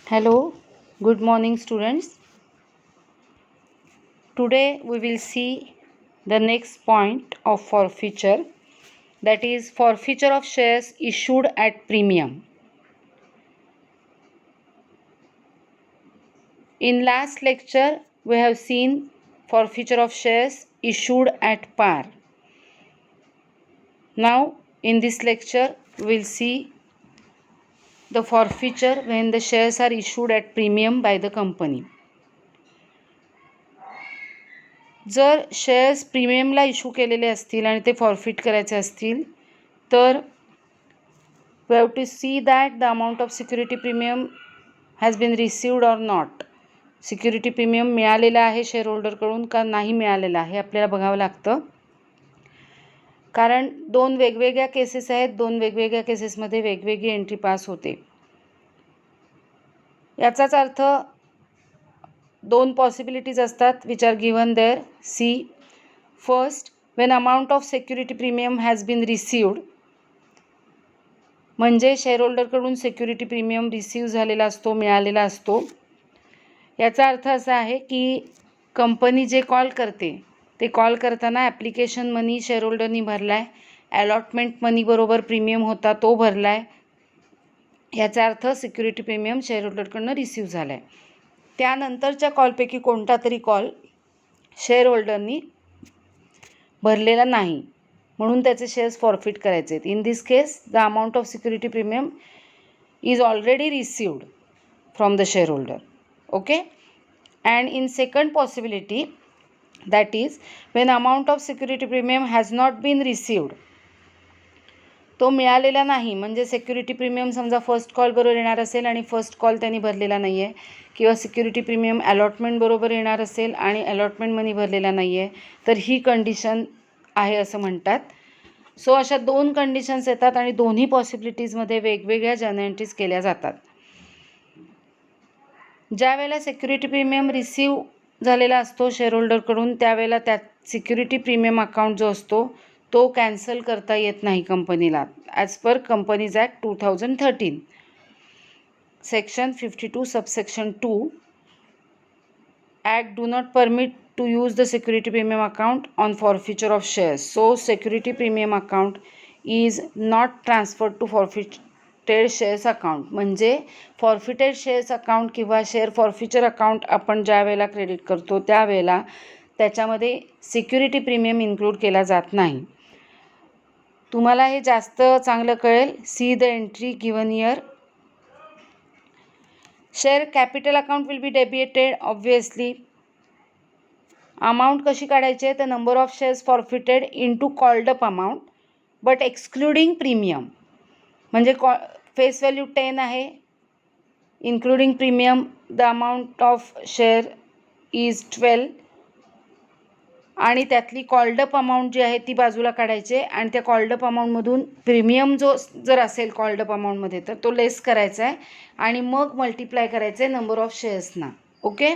Hello, good morning students. Today we will see the next point of forfeiture, that is forfeiture of shares issued at premium. In last lecture we have seen forfeiture of shares issued at par. Now in this lecture we will see the forfeiture when the shares are issued at premium by the company. जर shares प्रीमियमला issue केलेले असतील आणि ते forfeit करायचे असतील तर we have to see that the amount of security premium has been received or not. Security premium मिळालेला आहे शेअर होल्डरकडून का नाही मिळालेला आहे आपल्याला बघावं लागतं. कारण दोन वेगवेगळ्या केसेस आहेत, दोन वेगवेगळ्या केसेसमध्ये वेगवेगळी एंट्री पास होते. याचाच अर्थ दोन पॉसिबिलिटीज असतात which are given there. See first, when amount of security premium has been received, म्हणजे शेअर होल्डरकडून सिक्युरिटी प्रीमियम रिसीव्ह झालेला असतो, मिळालेला असतो. याचा अर्थ असा आहे की कंपनी जे कॉल करते ते कॉल करताना ॲप्लिकेशन मनी शेअर होल्डरनी भरला आहे, अलॉटमेंट मनी बरोबर प्रीमियम होता तो भरला आहे. याचा अर्थ सिक्युरिटी प्रीमियम शेअर होल्डरकडून रिसीव्ह झाला आहे. त्यानंतरच्या कॉलपैकी कोणता तरी कॉल शेअर होल्डरनी भरलेला नाही, म्हणून त्याचे शेअर्स फॉरफिट करायचे आहेत. In this case the amount of security premium is already received from the share holder. Okay. And in second possibility, that is when amount of security premium has not been received, तो मिळालेला नाही, म्हणजे security premium समजा first call बरोबर येणार असेल आणि first call त्यांनी भरलेला नाही आहे, किंवा सिक्युरिटी प्रीमियम अलॉटमेंट बरोबर येणार असेल आणि अलॉटमेंट मनी भरलेला नाही आहे, तर ही कंडिशन आहे असं म्हणतात. सो अशा दोन कंडिशन्स येतात आणि दोन्ही पॉसिबिलिटीजमध्ये वेगवेगळ्या जर्नल एंट्रीज केल्या जातात. ज्या वेळेला सिक्युरिटी प्रीमियम रिसीव्ह झालेला असतो शेअर होल्डरकडून त्यावेळेला त्या सिक्युरिटी प्रीमियम अकाउंट जो असतो तो कॅन्सल करता येत नाही कंपनीला, as per companies act 2013 section 52 subsection 2. Act do not permit to use the security premium account on forfeiture of shares. So security premium account is not transferred to forfeited shares account. म्हणजे forfeited shares account किंवा share forfeiture account आपण ज्या वेळेला credit करतो त्यावेळेला त्याच्यामध्ये security premium include केला जात नाही. तुम्हाला हे जास्त चांगलं कळेल. See the entry given here. Share capital account will be debited obviously. Amount कशी काढायची आहे तर number of shares forfeited into called up amount but excluding premium. म्हणजे फेस व्हॅल्यू 10 आहे, including premium the amount of share is 12, आणि त्यातली कॉल्डअप amount जी आहे ती बाजूला काढायची आणि त्या कॉल्डअप अमाऊंटमधून प्रीमियम जो जर असेल कॉल्डअप अमाऊंटमध्ये तर तो लेस करायचा आहे आणि मग मल्टिप्लाय करायचं आहे नंबर ऑफ शेअर्सना. ओके.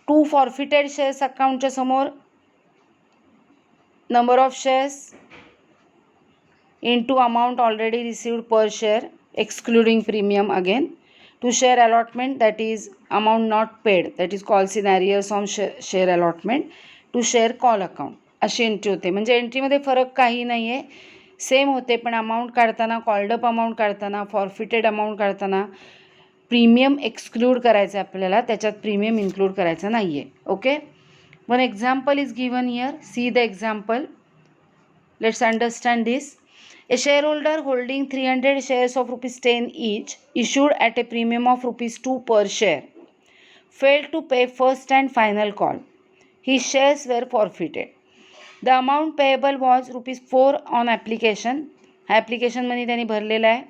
टू फॉरफिटेड शेअर्स अकाउंटच्या समोर number of shares into amount already received per share excluding premium again. To share allotment that is amount not paid that is call in arrears on share allotment to share call account, अशी entry होते. म्हणजे एंट्रीमध्ये फरक काही नाही आहे, same होते, पण amount काढताना कॉल्डअप अमाऊंट काढताना फॉरफिटेड अमाऊंट काढताना प्रीमियम एक्सक्लूड करायचं आहे आपल्याला, त्याच्यात प्रीमियम इन्क्लूड करायचं नाही आहे. Okay. One example is given here. See the example. Let's understand this. A shareholder holding 300 shares of rupees 10 each issued at a premium of rupees 2 per share failed to pay first and final call. His shares were forfeited. The amount payable was rupees 4 on application. Application money त्यांनी भरलेला आहे.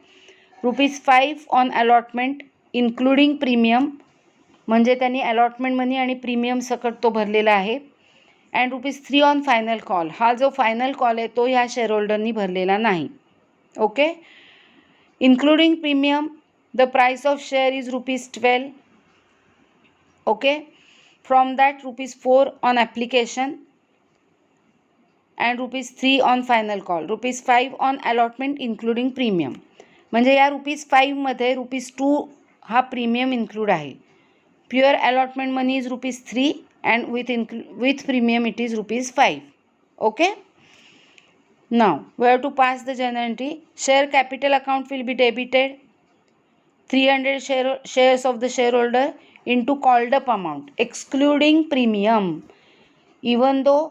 rupees 5 on allotment including premium, म्हणजे त्यांनी allotment money आणि premium सकट तो भरलेला आहे. And rupees 3 on final call. हा जो फायनल कॉल आहे तो ह्या शेअर होल्डरनी भरलेला नाही. Okay. Including premium the price of share is rupees 12. Okay. From that rupees 4 on application and rupees 3 on final call, rupees 5 on allotment including premium. म्हणजे या rupees 5मध्ये rupees 2 हा प्रीमियम इन्क्लूड आहे. Pure allotment money is ₹3 and with premium it is ₹5. Okay. Now we have to pass the journal entry. Share capital account will be debited 300 shares of the shareholder into called up amount excluding premium. Even though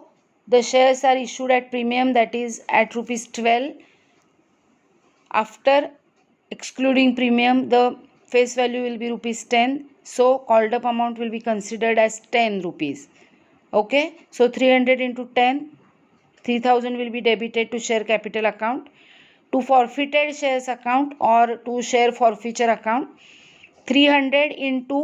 the shares are issued at premium, that is at ₹12, after excluding premium the face value will be ₹10. So called up amount will be considered as 10 rupees. Okay, so 300 into 10, 3000 will be debited to share capital account. To forfeited shares account or to share forfeiture account, 300 into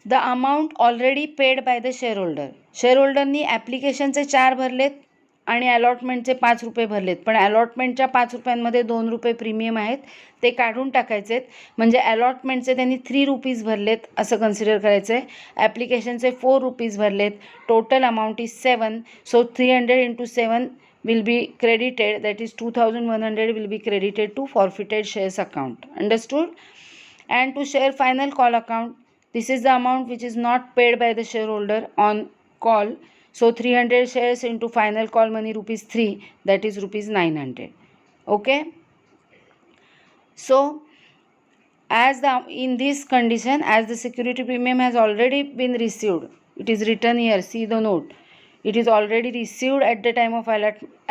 the amount already paid by the shareholder. शेअरहोल्डरनी ॲप्लिकेशनचे 4 भरलेत आणि अलॉटमेंटचे ₹5 भरलेत, पण अलॉटमेंटच्या ₹5मध्ये ₹2 premium आहेत, ते काढून टाकायचे आहेत. म्हणजे अलॉटमेंटचे त्यांनी ₹3 भरलेत असं कन्सिडर करायचं आहे. ॲप्लिकेशनचे ₹4 भरलेत. Total amount is 7. So 300 into 7 will be credited, that is 2100 will be credited to forfeited shares account. Understood? And to share final call account, this is the amount which is not paid by the shareholder on call. So 300 shares into final call money ₹3, that is ₹900. Okay. So as in this condition, as the security premium has already been received, it is written here, see the note, it is already received at the time of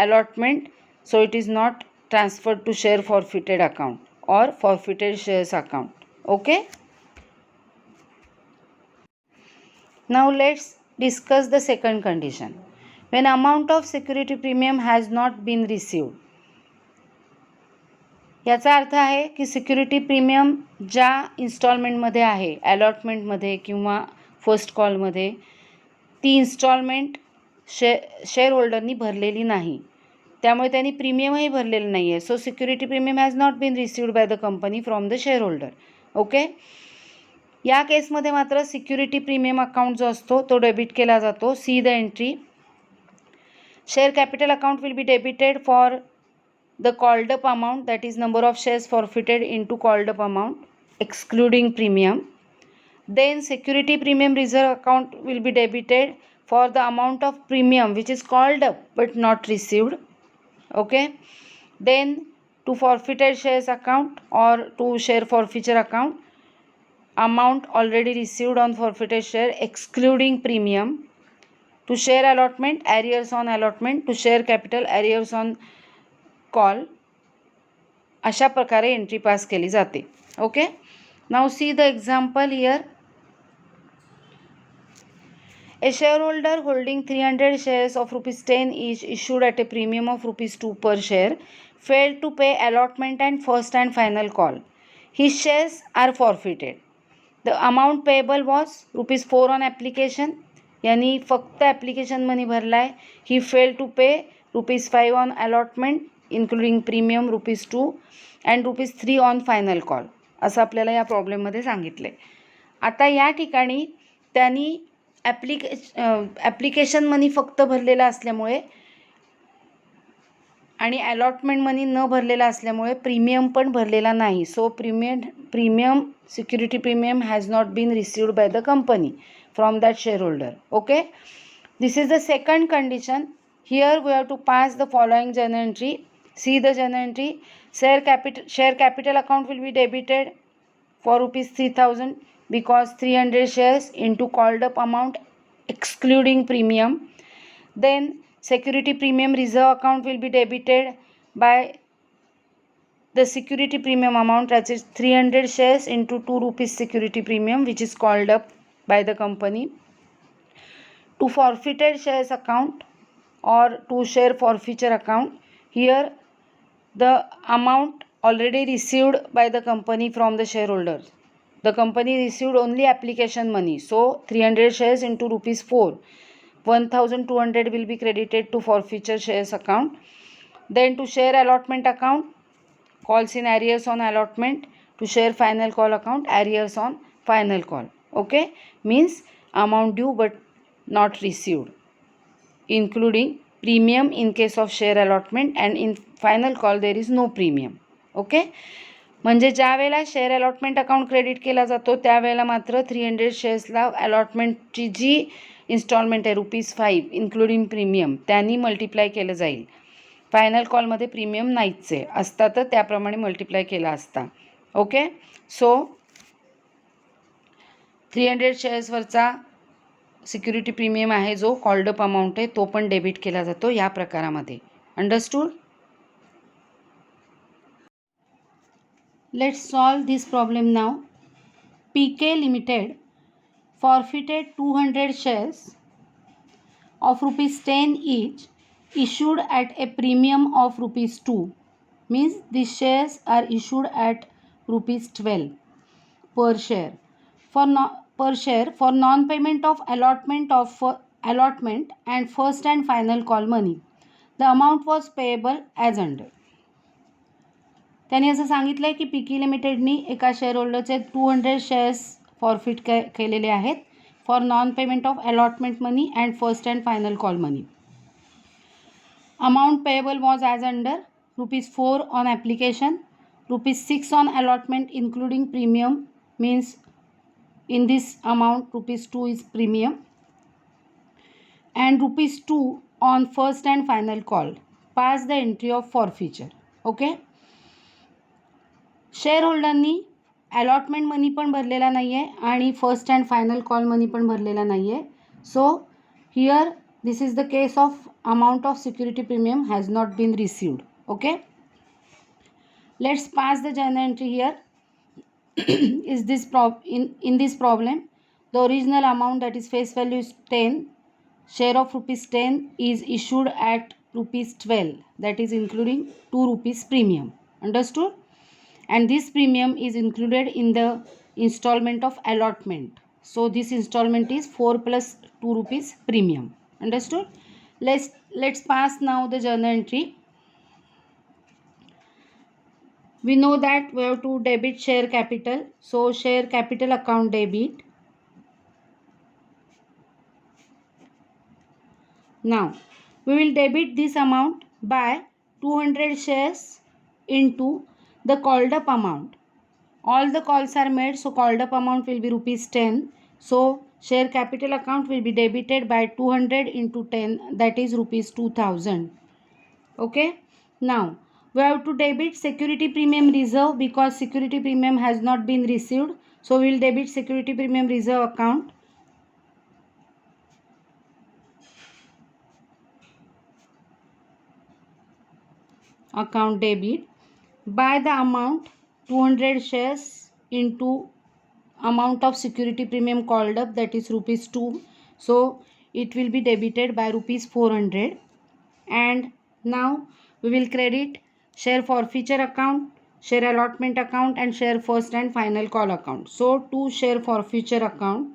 allotment, so it is not transferred to share forfeited account or forfeited shares account. Okay. Now let's discuss the second condition. When amount of security premium has not been received, याचा अर्थ आहे की security premium ज्या इन्स्टॉलमेंटमध्ये आहे, अलॉटमेंटमध्ये किंवा first कॉलमध्ये, ती instalment share होल्डरनी भरलेली नाही, त्यामुळे त्यांनी प्रीमियमही भरलेलं नाही आहे. So security premium has not been received by the company from the share holder. Okay. या केसमध्ये मात्र सिक्युरिटी प्रीमियम अकाउंट जो असतो तो डेबिट केला जातो. See the entry. Share capital account will be debited for the called up amount, that is number of shares forfeited into called up amount excluding premium. Then security premium reserve account will be debited for the amount of premium which is called up but not received. Okay. Then to forfeited shares account or to share forfeiture account, amount already received on forfeited share excluding premium. To share allotment, arrears on allotment. To share capital, arrears on call. अशा प्रकारे entry पास केली जाते. Okay. Now see the example here. A shareholder holding 300 shares of ₹10 each issued at a premium of ₹2 per share failed to pay allotment and first and final call. His shares are forfeited. The amount payable was ₹4 on application. यांनी फक्त application money भरलाय. He failed to pay ₹5 on allotment including premium ₹2 and ₹3 on final call, असं आपल्याला या प्रॉब्लेममध्ये सांगितले. आता या ठिकाणी त्यांनी ॲप्लिकेशन मनी फक्त भरलेला असल्यामुळे आणि अलॉटमेंट मनी न भरलेला असल्यामुळे प्रीमियम पण भरलेला नाही. So premium security premium has not been received by the company from that share holder. Okay. This is the second condition. Here we have to pass the following journal entry. See the journal entry. Share capital account will be debited for ₹3,000 because 300 shares into called up amount excluding premium. Then security premium reserve account will be debited by the security premium amount, that is 300 shares into ₹2 security premium which is called up by the company. To forfeited shares account or to share forfeiture account, here the amount already received by the company from the shareholders. The company received only application money. So 300 shares into ₹4. 1200 will be credited to forfeiture shares account. Then to share allotment account, calls in arrears on allotment. To share final call account, arrears on final call. Okay. Means amount due but not received, including premium in case of share allotment, and in final call there is no premium. Okay. म्हणजे ज्या वेळेला share allotment account credit केला जातो त्यावेळेला मात्र 300 शेअर्सला अलॉटमेंटची जी instalment आहे ₹5 including premium त्यांनी multiply केलं जाईल. फायनल कॉलमध्ये प्रीमियम नाहीच आहे, असता तर त्याप्रमाणे मल्टिप्लाय केला असता. ओके, सो 300 शेअर्सवरचा सिक्युरिटी प्रीमियम आहे जो कॉल्ड अप अमाऊंट आहे तो पण डेबिट केला जातो या प्रकारामध्ये. Understood? Let's solve this problem now. PK Limited forfeited 200 shares of ₹10 each issued at a premium of ₹2, means these shares are issued at ₹12 per share for non-payment of allotment and first and final call money. The amount was payable as under. त्यांनी असं सांगितलं आहे की PK लिमिटेडनी एका share होल्डरचे 200 shares forfeit केलेले आहेत for non payment of allotment money and first and final call money. Amount payable was as under ₹4 on application, ₹6 on allotment including premium, means in this amount ₹2 is premium, and ₹2 on first and final call. Pass the entry of forfeiture. Okay, share होल्डरनी allotment money पण भरलेला नाही आहे आणि first and final call money पण भरलेला नाही आहे. So here this is the case of amount of security premium has not been received. Okay, let's pass the journal entry here. Is this in this problem the original amount, that is face value, is 10. Share of ₹10 is issued at ₹12, that is including ₹2 premium. Understood? And this premium is included in the installment of allotment. So this installment is 4 plus ₹2 premium. Understood? Let's pass now the journal entry. We know that we have to debit share capital. So share capital account debit. Now we will debit this amount by 200 shares into the called up amount. All the calls are made, so called up amount will be ₹10. So share capital account will be debited by 200 into 10, that is ₹2000. Okay, now we have to debit security premium reserve because security premium has not been received. So we will debit security premium reserve account. Account debit by the amount 200 shares into amount of security premium called up, that is ₹2. So it will be debited by ₹400. And now we will credit share forfeiture account, share allotment account, and share first and final call account. So to share forfeiture account,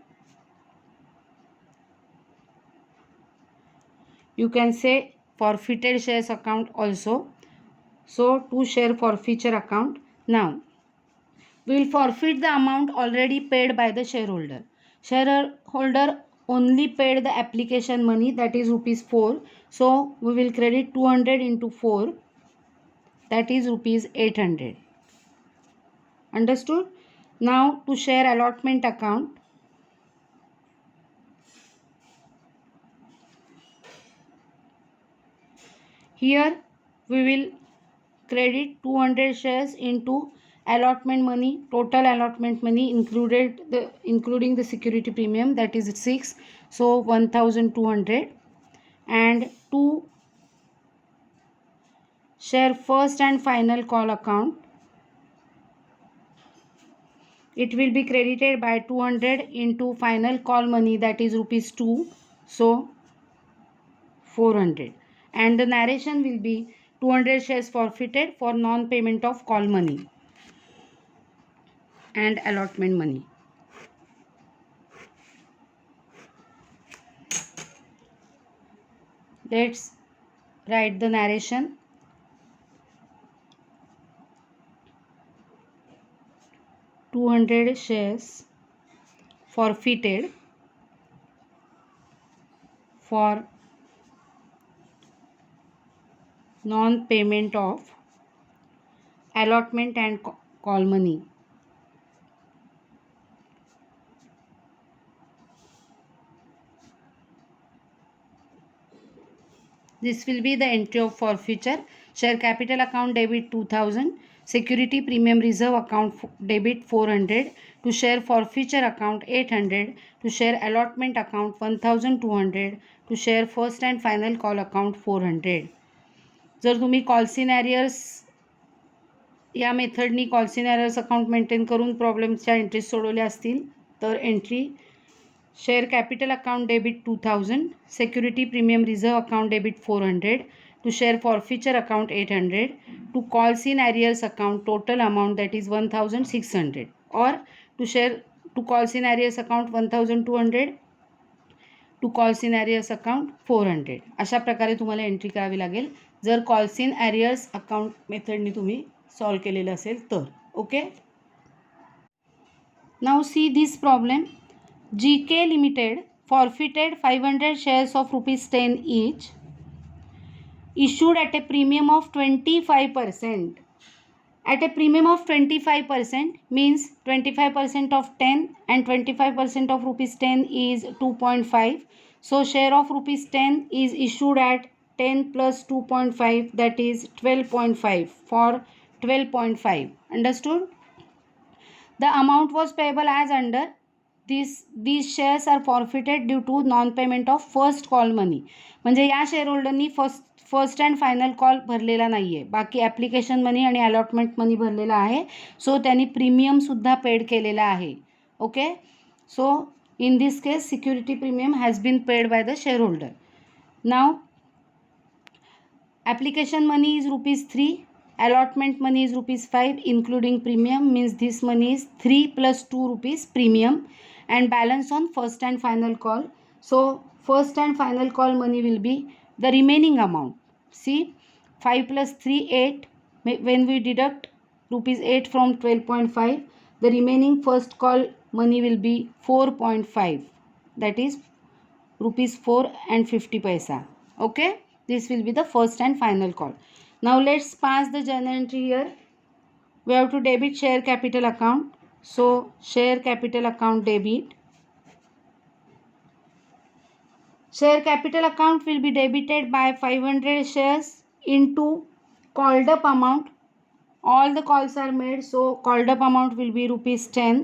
you can say forfeited shares account also. So to share forfeiture account, now we will forfeit the amount already paid by the shareholder. Shareholder only paid the application money, that is ₹4. So we will credit 200 into 4, that is ₹800. Understood? Now to share allotment account, here we will credit 200 shares into allotment money. Total allotment money including the security premium, that is 6, so 1200. And to share first and final call account, it will be credited by 200 into final call money, that is ₹2, so 400. And the narration will be 200 shares forfeited for non-payment of call money and allotment money. Let's write the narration. 200 shares forfeited for non-payment of allotment and call money. This will be the entry of forfeiture. Share capital account debit 2000, security premium reserve account debit 400, to share forfeiture account 800, to share allotment account 1200, to share first and final call account 400. जर तुम्ही call सिनॅरियर्स या मेथडनी call सिनॅरियर्स account maintain करून प्रॉब्लेमच्या entries सोडवल्या असतील तर entry share capital account debit 2000, security premium reserve account debit 400, to share forfeiture account 800, to calls in arrears account total amount that is 1600, or to calls in arrears account 1200, to calls in arrears account 400. अशा प्रकारे तुम्हाला entry करावी लागेल जर calls in arrears account मेथडनी तुम्ही solve केलेलं असेल तर. Okay, now see this problem. GK Limited forfeited 500 shares of ₹10 each, issued at a premium of 25%. At a premium of 25% means 25% of 10 and 25% of ₹10 is 2.5. So share of ₹10 is issued at 10 plus 2.5, that is 12.5 for 12.5. Understood? The amount was payable as under. These shares are forfeited due to non-payment of first call money. म्हणजे या share होल्डरनी first and final call भरलेला नाही आहे, बाकी application money आणि allotment money भरलेला आहे. सो त्यांनी प्रीमियमसुद्धा पेड केलेला आहे. Okay, so in this case security premium has been paid by the share holder. नाव application money is ₹3, allotment money is ₹5 including premium, means this money is 3 plus 2 rupees premium, and balance on first and final call. So first and final call money will be the remaining amount. See, 5 plus 3 8. When we deduct ₹8 from 12.5, the remaining first call money will be 4.5, that is ₹4.50. Okay, this will be the first and final call. Now let's pass the journal entry here. We have to debit share capital account. So share capital account debit. Share capital account will be debited by 500 shares into called up amount. All the calls are made, so called up amount will be ₹10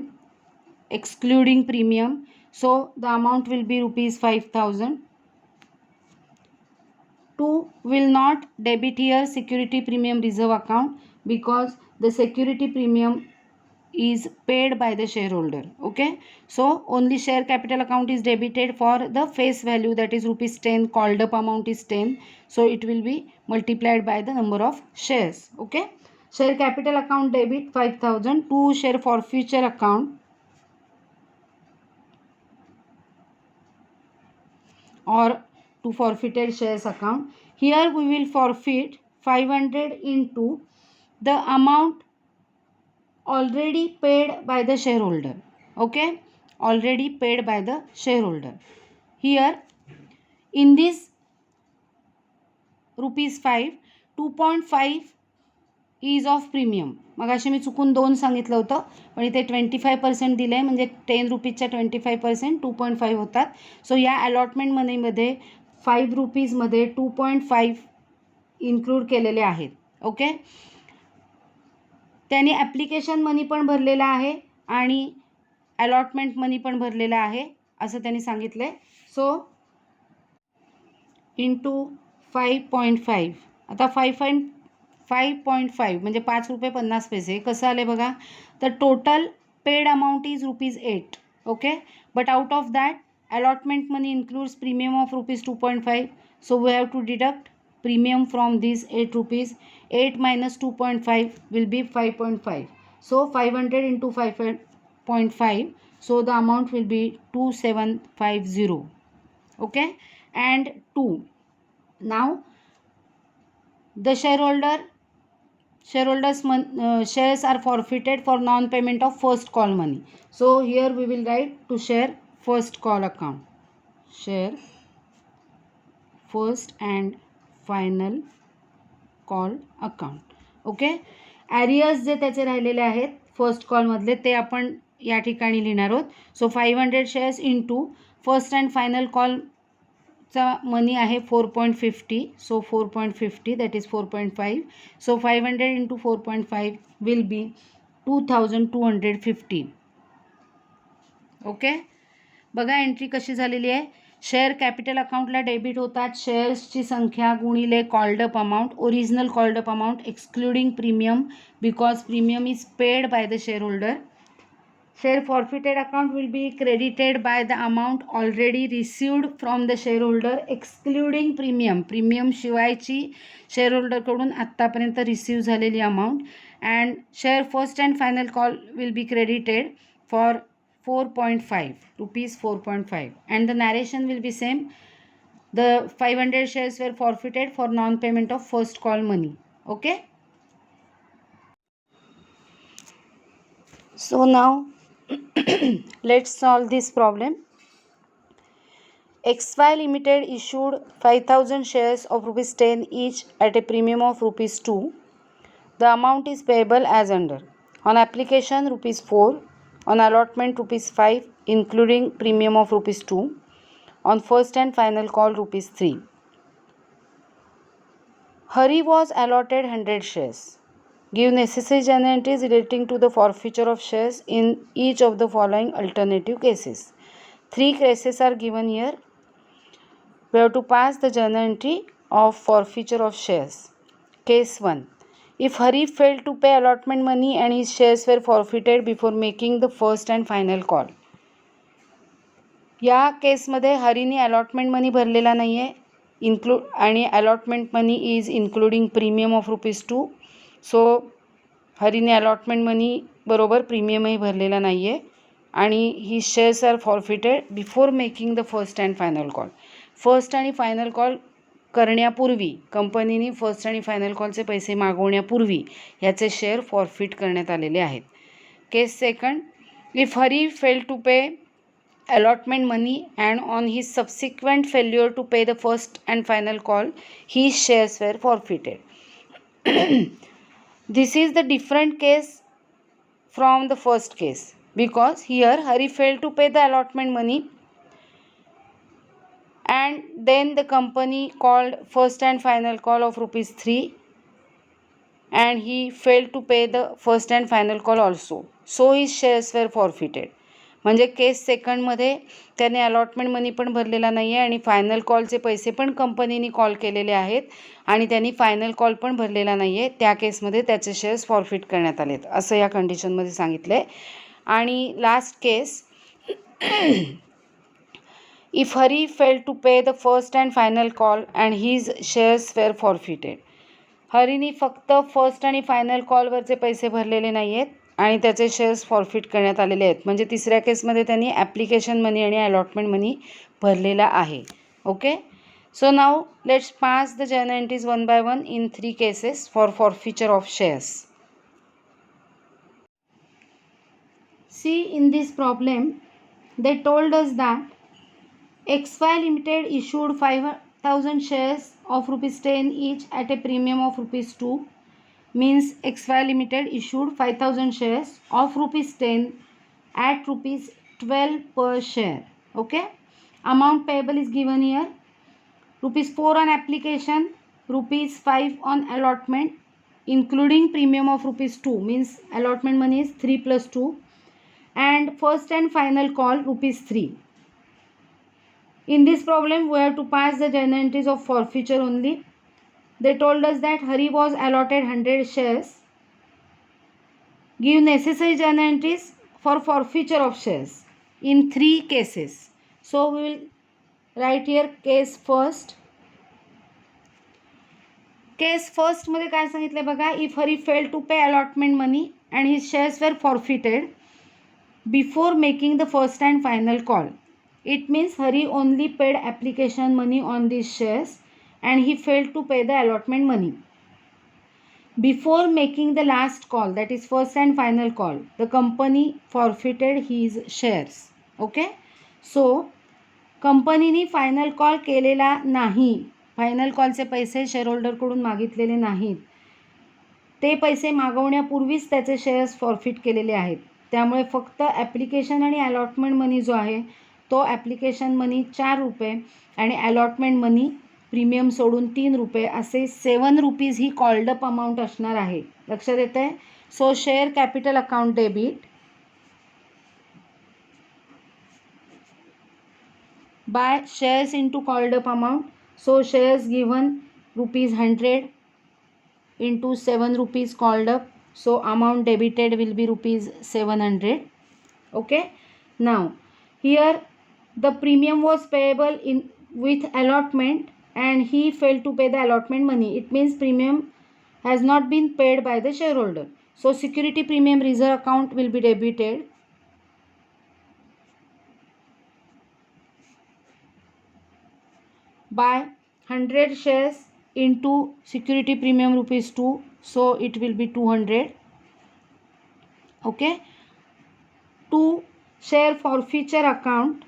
excluding premium. So the amount will be ₹5,000. 2 will not debit here security premium reserve account because the security premium is paid by the shareholder. Okay, so only share capital account is debited for the face value, that is ₹10. Called up amount is 10, so it will be multiplied by the number of shares. Okay, share capital account debit 5,000 to share forfeiture account or to forfeited shares account. Here we will forfeit 500 into the amount already paid by the shareholder. Okay, already paid by the shareholder. Here in this ₹5, 2.5 is of premium. मगाशी मी चुकून 2 सांगितलं होतं, पण इथे 25% दिलं आहे, म्हणजे 10 रुपीजच्या 25% 2.5 होतात. सो या अलॉटमेंट मनीमध्ये ₹5मध्ये 2.5 इन्क्लूड केलेले आहेत. ओके, त्यांनी ॲप्लिकेशन मनी पण भरलेला आहे आणि अलॉटमेंट मनी पण भरलेला आहे असं त्यांनी सांगितलं आहे. So into 5.5. आता 5.5 म्हणजे ₹5.50. कसं आलं बघा, तर total paid amount is ₹8. Okay, but out of that allotment money includes premium of ₹2.5. So we have to deduct premium from these ₹8. 8 minus 2.5 will be 5.5. So 500 into 5.5. So the amount will be 2750. Okay, and 2. Now the shareholders shares are forfeited for non-payment of first call money. So here we will write to share first call account, share first and final call account. Okay, ॲरियर्स जे त्याचे राहिलेले आहेत first कॉलमधले ते आपण या ठिकाणी लिहिणार आहोत. So 500 shares into first and final कॉलचा मनी आहे 4.50. So 4.50 that is 4.5. So 500 into 4.5 will be 2250. Okay, बघा एंट्री कशी झालेली आहे. शेअर कॅपिटल अकाउंटला डेबिट होतात शेअर्सची संख्या गुणिले called up amount, original called up amount excluding premium because premium is paid by the share holder. Share forfeited account will be credited by the amount already received from the share holder excluding premium, premium शिवायची share होल्डरकडून आत्तापर्यंत receive झालेली amount. And share first and final call will be credited for 4.5 rupees 4.5 and the narration will be same. The 500 shares were forfeited for non-payment of first call money. Okay, so now let's solve this problem. XY Limited issued 5,000 shares of rupees 10 each at a premium of rupees 2. The amount is payable as under. On application rupees 4, on allotment rupees 5 including premium of rupees 2, on first and final call rupees 3. Hari was allotted 100 shares. Give necessary journal entries relating to the forfeiture of shares in each of the following alternative cases. 3 cases are given here. We have to pass the journal entry of forfeiture of shares. Case 1. If Hari failed to pay allotment money and his shares were forfeited before making the first and final call. या केसमध्ये हरीने allotment money भरलेला नाही आहे आणि allotment money is including premium of rupees 2. So हरीने allotment money बरोबर प्रीमियमही भरलेला नाही आहे आणि ही shares are forfeited before making the first and final call. First आणि फायनल कॉल करण्यापूर्वी कंपनीने फर्स्ट आणि फायनल कॉलचे पैसे मागवण्यापूर्वी ह्याचे शेअर फॉरफिट करण्यात आलेले आहेत. Case second. If Hari fail to pay allotment money and on his subsequent failure to pay the first and final call his shares were forfeited. This is the different case from the first case because here Hari failed to pay the allotment money and then the company called first and final call of rupees 3 and he failed to pay the first and final call also, so his shares were forfeited. म्हणजे case सेकंडमध्ये त्याने allotment money पण भरलेला नाही आहे आणि final कॉलचे पैसे पण कंपनीने कॉल केलेले आहेत आणि त्यांनी फायनल कॉल पण भरलेला नाही आहे. त्या केसमध्ये त्याचे शेअर्स फॉरफिट करण्यात आलेत असं या कंडिशनमध्ये सांगितलं आहे. आणि last case. If Hari fail to pay the first and final call and his shares were forfeited. हरीने फक्त फर्स्ट आणि फायनल कॉलवरचे पैसे भरलेले नाही आहेत आणि त्याचे शेअर्स फॉरफिट करण्यात आलेले आहेत. म्हणजे तिसऱ्या केसमध्ये त्यांनी ॲप्लिकेशन मनी आणि अलॉटमेंट मनी भरलेला आहे. Okay, so now let's pass the journal entries one by one in 3 cases for forfeiture of shares. See in this problem they told us that XY Limited issued 5,000 shares of rupees 10 each at a premium of rupees 2. Means XY Limited issued 5,000 shares of rupees 10 at rupees 12 per share. Okay, amount payable is given here. Rupees 4 on application, rupees 5 on allotment including premium of rupees 2, means allotment money is 3 plus 2, and first and final call rupees 3. In this problem we have to pass the journal entries of forfeiture only. They told us that Hari was allotted 100 shares. Give necessary journal entries for forfeiture of shares in 3 cases. So we will write here case first. Case first मध्ये काय सांगितले बघा. If Hari failed to pay allotment money and his shares were forfeited before making the first and final call. It means Hari only paid application money on these shares and he failed to pay the allotment money. Before making the last call, that is first and final call, the company forfeited his shares. Okay, so कंपनीने final call केलेला नाही, final कॉलचे पैसे share होल्डरकडून मागितलेले नाहीत. ते पैसे मागवण्यापूर्वीच त्याचे shares forfeit केलेले आहेत. त्यामुळे फक्त ॲप्लिकेशन आणि अलॉटमेंट मनी जो आहे तो ॲप्लिकेशन मनी 4 रुपये आणि अलॉटमेंट मनी प्रीमियम सोडून 3 रुपये असे 7 रुपीज ही कॉल्ड अप अमाऊंट असणार आहे. लक्षात येतं आहे. So share capital account debit by shares into called up amount. So shares given rupees 100 into 7 rupees called up. So amount debited will be rupees 700. Okay. Now here the premium was payable in with allotment and he failed to pay the allotment money. It means premium has not been paid by the shareholder. So security premium reserve account will be debited by 100 shares into security premium rupees 2, so it will be 200. Okay. To share forfeiture account,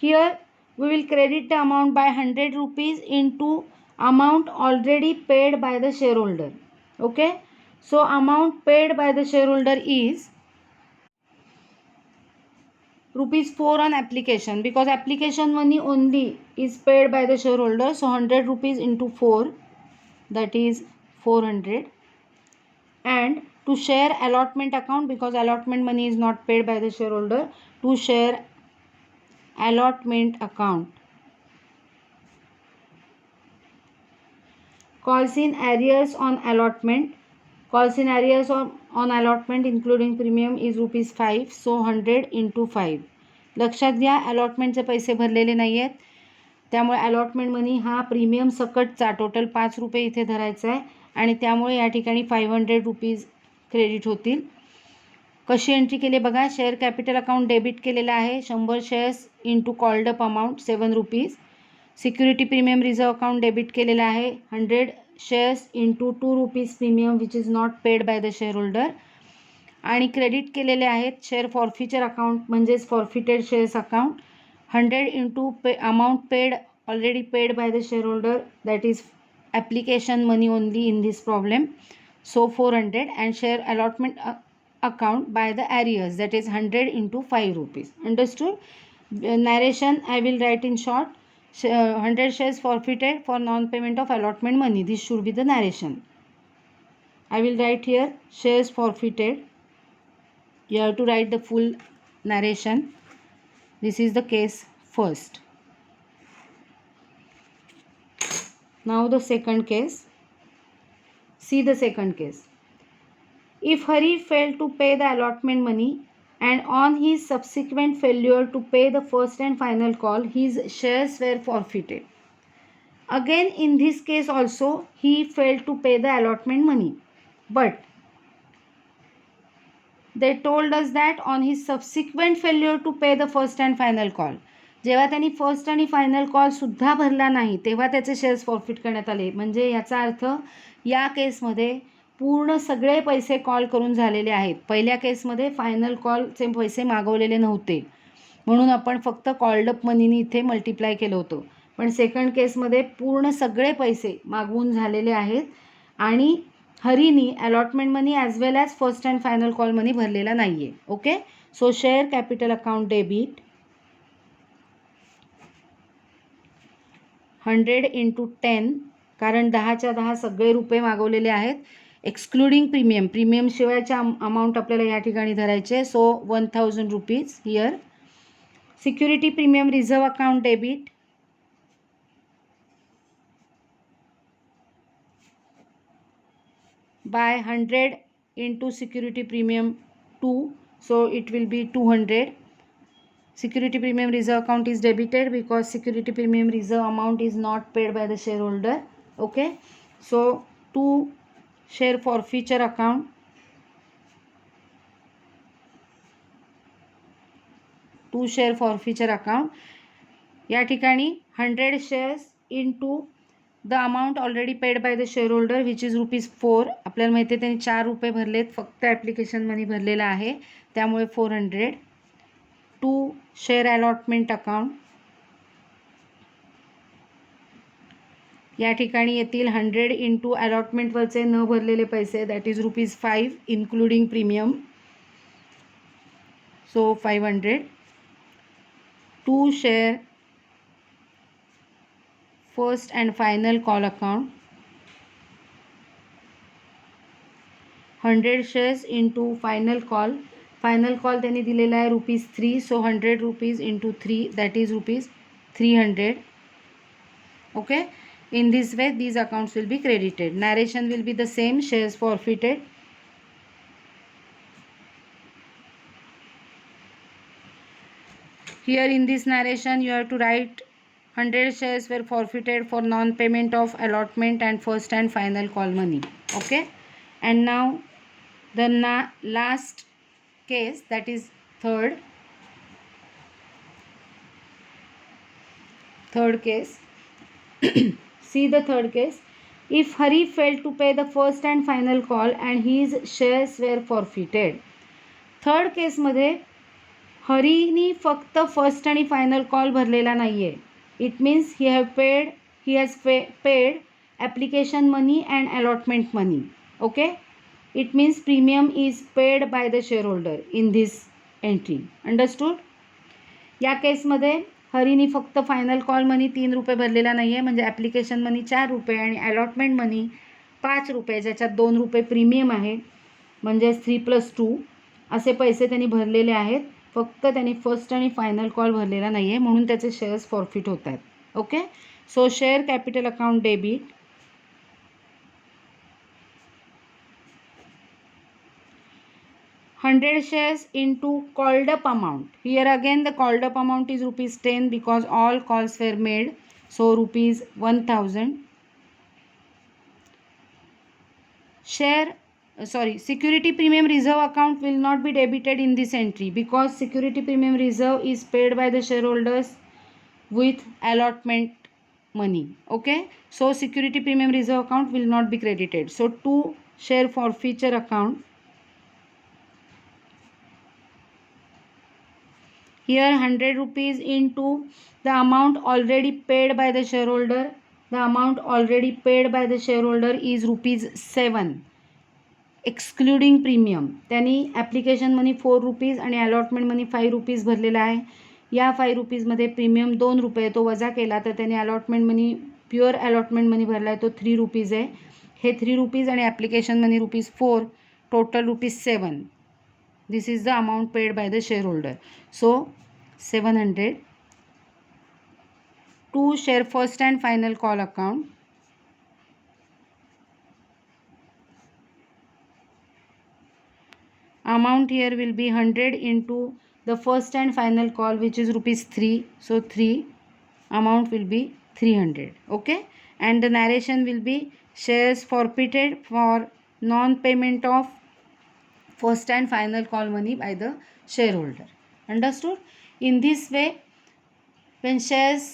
here we will credit the amount by 100 rupees into amount already paid by the shareholder. Okay. So amount paid by the shareholder is rupees 4 on application, because application money only is paid by the shareholder. So 100 rupees into 4, that is 400. And to share allotment account, because allotment money is not paid by the shareholder, to share allotment account, calls in arrears on allotment. Calls in arrears on allotment including premium is rupees 5. So 100 into 5. लक्षात घ्या, अलॉटमेंटचे पैसे भरलेले नाही आहेत, त्यामुळे allotment money हा premium सकटचा total 5 रुपये इथे धरायचा आहे आणि त्यामुळे या ठिकाणी 500 रुपीज क्रेडिट होतील. कशी एंट्री केली बघा. शेअर कॅपिटल अकाउंट डेबिट केलेलं आहे 100 shares into called up amount 7 rupees. Security premium reserve account debit केलेलं आहे 100 shares into 2 rupees premium which is not paid by the share holder. आणि क्रेडिट केलेले आहेत शेअर फॉरफिचर अकाउंट म्हणजेच forfeited shares account 100 into amount paid already paid by the share holder, that is application money only in this problem. So 400 and share allotment account by the arrears, that is 100 into 5 rupees. Understood? Narration I will write in short. 100 shares forfeited for non-payment of allotment money. This should be the narration. I will write here shares forfeited. You have to write the full narration. This is the case first. Now the second case. See the second case. If Hari failed to pay the allotment money and on his subsequent failure to pay the first and final call, his shares were forfeited. Again, in this case also, he failed to pay the allotment money. But they told us that on his subsequent failure to pay the first and final call, जेव्हा त्यांनी first आणि final कॉलसुद्धा भरला नाही तेव्हा त्याचे shares forfeit करण्यात आले. म्हणजे याचा अर्थ या केसमध्ये पूर्ण सगळे पैसे कॉल करून झालेले आहेत. पहिल्या केसमध्ये फायनल कॉलचे पैसे मागवलेले नव्हते म्हणून आपण फक्त कॉल्ड अप मनीने इथे मल्टिप्लाय केलं होतं. पण सेकंड केसमध्ये पूर्ण सगळे पैसे मागवून झालेले आहेत आणि हरीनी allotment money as well as first and final call money भरलेला नाही आहे. Okay. So share capital account debit 100 into 10, कारण 10च्या 10 सगळे रुपये मागवलेले आहेत एक्सक्लुडिंग प्रीमियम. प्रीमियम शिवायच्या अमाऊंट आपल्याला या ठिकाणी धरायचे. So 1000 rupees here. Security premium reserve account debit by 100 into security premium 2, so it will be 200. Security premium reserve account is debited because security premium reserve amount is not paid by the shareholder. Okay. So to share forfeiture account, to share forfeiture account या ठिकाणी 100 shares into the amount already paid by the shareholder which is rupees 4. आपल्याला माहिती आहे त्यांनी 4 रुपये भरलेत, फक्त application money भरलेला आहे त्यामुळे 400. टू शेअर अलॉटमेंट अकाउंट या ठिकाणी येतील 100 इंटू अलॉटमेंटवरचे न भरलेले पैसे, that is ₹5 including premium, so 500 to share first and final call account, 100 shares into final call त्यांनी दिलेला आहे ₹3, so 100 rupees into 3 that is ₹300. Okay, in this way these accounts will be credited. Narration will be the same, shares forfeited. Here in this narration you have to write 100 shares were forfeited for non-payment of allotment and first and final call money. Okay, and now the last case, that is third case. See the third case. If Hari failed to pay the first and final call and his shares were forfeited. Third केसमध्ये हरीनी फक्त first आणि final call भरलेला नाही आहे. It means he has paid application money and allotment money. Okay, it means premium is paid by the share holder in this entry. Understood. या केसमध्ये हरीनी फक्त final call money ₹3 भरलेला नाही आहे, म्हणजे ॲप्लिकेशन मनी ₹4 आणि अलॉटमेंट मनी ₹5, ज्याच्यात ₹2 premium आहे, म्हणजे 3+2 असे पैसे त्यांनी भरलेले आहेत. फक्त त्यांनी फर्स्ट आणि फायनल कॉल भरलेला नाही आहे, म्हणून त्याचे शेअर्स फॉरफिट होत आहेत. Okay, so share capital account debit, 100 shares into called up amount. Here again the called up amount is ₹10 because all calls were made, so ₹1000. Security premium reserve account will not be debited in this entry because security premium reserve is paid by the shareholders with allotment money. Okay, so security premium reserve account will not be credited. So to share forfeiture account, here 100 rupees into the amount already paid by the shareholder. The amount already paid by the shareholder is ₹7 excluding premium. त्यांनी application money ₹4 आणि allotment money ₹5 भरलेला आहे. या ₹5 premium ₹2 तो वजा केला तर त्यांनी allotment money, pure allotment money भरला आहे तो ₹3 आहे. हे ₹3 आणि application money ₹4, total ₹7. This is the amount paid by the shareholder. So 700 to share first and final call account. Amount here will be 100 into the first and final call, which is ₹3. So 3 amount will be 300. Okay, and the narration will be shares forfeited for non-payment of first and final call money by the shareholder. Understood? In this way, when shares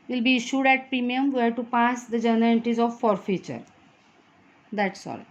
will be issued at premium, we have to pass the journal entries of forfeiture. That's all.